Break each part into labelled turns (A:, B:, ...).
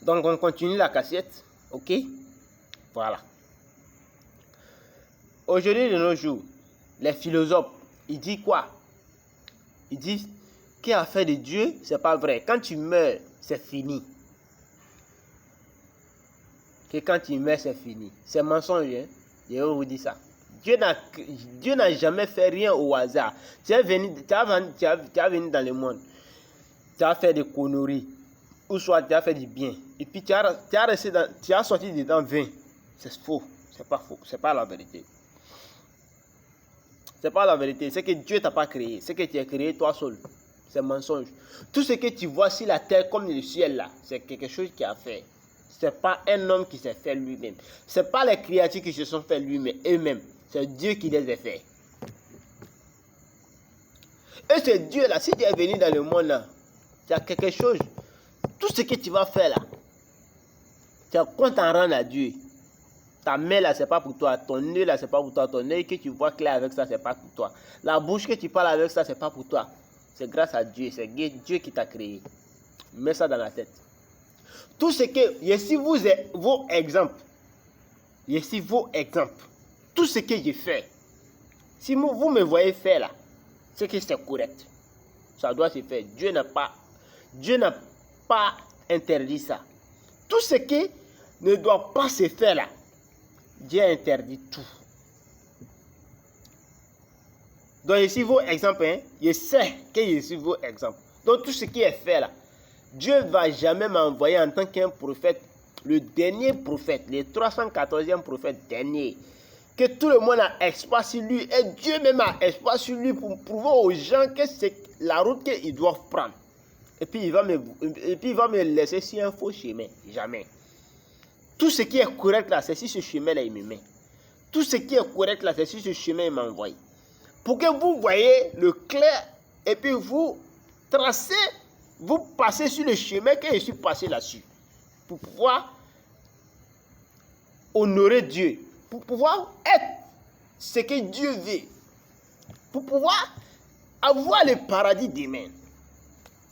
A: Donc, on continue la cassette. Ok? Voilà. Aujourd'hui, de nos jours, les philosophes, ils disent quoi? Ils disent qu'il a fait de Dieu, c'est pas vrai. Quand tu meurs, c'est fini. Que quand tu meurs, c'est fini. C'est mensonge, hein? Je vais vous dire ça. Dieu n'a jamais fait rien au hasard. Tu es venu dans le monde. Tu as fait des conneries. Ou soit tu as fait du bien. Et puis tu as sorti dedans 20. C'est faux. C'est pas faux. C'est pas la vérité. C'est pas la vérité. C'est que Dieu t'a pas créé. C'est que tu as créé toi seul. C'est mensonge. Tout ce que tu vois sur la terre comme le ciel là, c'est quelque chose qui a fait. C'est pas un homme qui s'est fait lui-même. C'est pas les créatures qui se sont fait eux-mêmes. C'est Dieu qui les a fait. Et c'est Dieu là, si tu es venu dans le monde là, tu as quelque chose. Tout ce que tu vas faire là, tu as compte en rendre à Dieu. Ta main là, c'est pas pour toi. Ton nez là, c'est pas pour toi. Ton œil que tu vois clair avec ça, c'est pas pour toi. La bouche que tu parles avec ça, c'est pas pour toi. C'est grâce à Dieu. C'est Dieu qui t'a créé. Mets ça dans la tête. Tout ce que, ici vos exemples, tout ce que j'ai fait, si vous me voyez faire là, c'est que c'est correct. Ça doit se faire. Dieu n'a pas interdit ça. Tout ce qui ne doit pas se faire là, Dieu a interdit tout. Donc ici vos exemples, hein, je sais que ici vos exemples. Donc tout ce qui est fait là, Dieu ne va jamais m'envoyer en tant qu'un prophète, le dernier prophète, le 314e prophète dernier, que tout le monde a espoir sur lui, et Dieu même a espoir sur lui pour prouver aux gens que c'est la route qu'ils doivent prendre. Et puis il va me laisser sur un faux chemin. Jamais. Tout ce qui est correct là, c'est sur ce chemin là il me met. Tout ce qui est correct là, c'est sur ce chemin il m'envoie. Pour que vous voyez le clair et puis vous tracez, vous passez sur le chemin que je suis passé là-dessus. Pour pouvoir honorer Dieu. Pour pouvoir être ce que Dieu veut. Pour pouvoir avoir le paradis demain.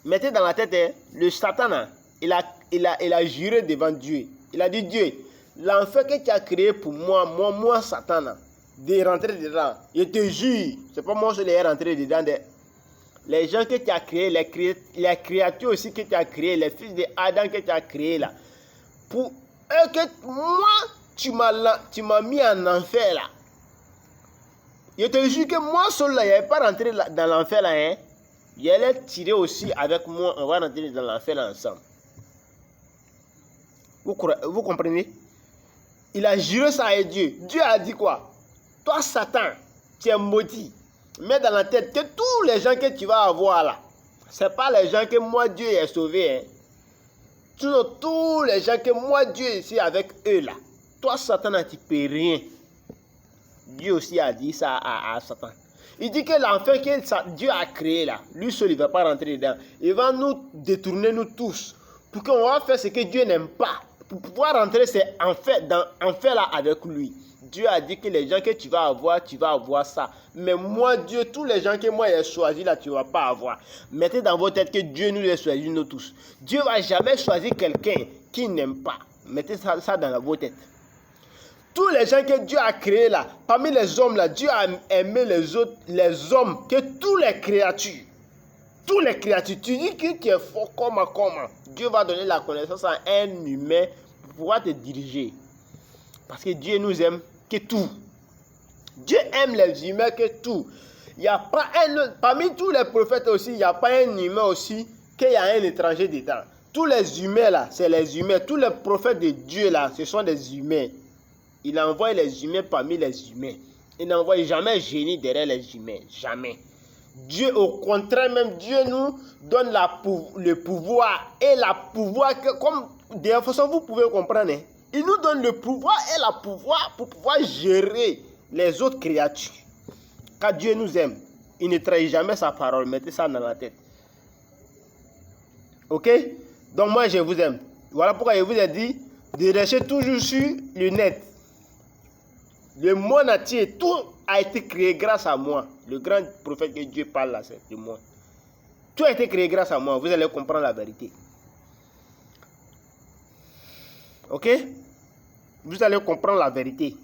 A: Mettez dans la tête, hein, le Satan, hein, il a juré devant Dieu. Il a dit, Dieu, l'enfer que tu as créé pour moi, Satan, hein, de rentrer dedans. Je te jure, c'est pas moi qui est rentré dedans. Les gens que tu as créés, les créatures aussi que tu as créées, les fils d'Adam que tu as créés là. Pour eux que moi, tu m'as mis en enfer là. Je te jure que moi seul là, je n'avais pas rentré dans l'enfer là. Hein. Il allait tirer aussi avec moi, on va rentrer dans l'enfer ensemble. Vous comprenez? Il a juré ça à Dieu. Dieu a dit quoi? Toi Satan, tu es maudit. Mets dans la tête que tous les gens que tu vas avoir là, ce n'est pas les gens que moi Dieu ai sauvés. Hein. Tous les gens que moi Dieu est ici avec eux là. Toi Satan, tu ne peux rien. Dieu aussi a dit ça à Satan. Il dit que l'enfer que Dieu a créé là, lui seul il ne va pas rentrer dedans. Il va nous détourner nous tous. Pour qu'on va faire ce que Dieu n'aime pas. Pour pouvoir rentrer c'est dans enfer là avec lui. Dieu a dit que les gens que tu vas avoir ça. Mais moi Dieu, tous les gens que moi j'ai choisi là, tu ne vas pas avoir. Mettez dans votre tête que Dieu nous a choisi nous tous. Dieu ne va jamais choisir quelqu'un qui n'aime pas. Mettez ça dans votre tête. Tous les gens que Dieu a créés là, parmi les hommes là, Dieu a aimé les hommes, que tous les créatures. Tous les créatures. Tu dis que tu es fort comment. Dieu va donner la connaissance à un humain pour pouvoir te diriger. Parce que Dieu nous aime que tout. Dieu aime les humains que tout. Il n'y a pas parmi tous les prophètes aussi, il n'y a pas un humain aussi qu'il y a un étranger dedans. Tous les humains là, c'est les humains. Tous les prophètes de Dieu là, ce sont des humains. Il envoie les humains parmi les humains. Il n'envoie jamais génie derrière les humains. Jamais. Dieu, au contraire, même Dieu nous donne le pouvoir et la pouvoir que, comme de la façon vous pouvez comprendre, hein, il nous donne le pouvoir et la pouvoir pour pouvoir gérer les autres créatures. Car Dieu nous aime, il ne trahit jamais sa parole. Mettez ça dans la tête. Ok? Donc moi je vous aime. Voilà pourquoi je vous ai dit de rester toujours sur le net. Le monde entier, tout a été créé grâce à moi. Le grand prophète que Dieu parle là, c'est de moi. Tout a été créé grâce à moi. Vous allez comprendre la vérité. Ok? Vous allez comprendre la vérité.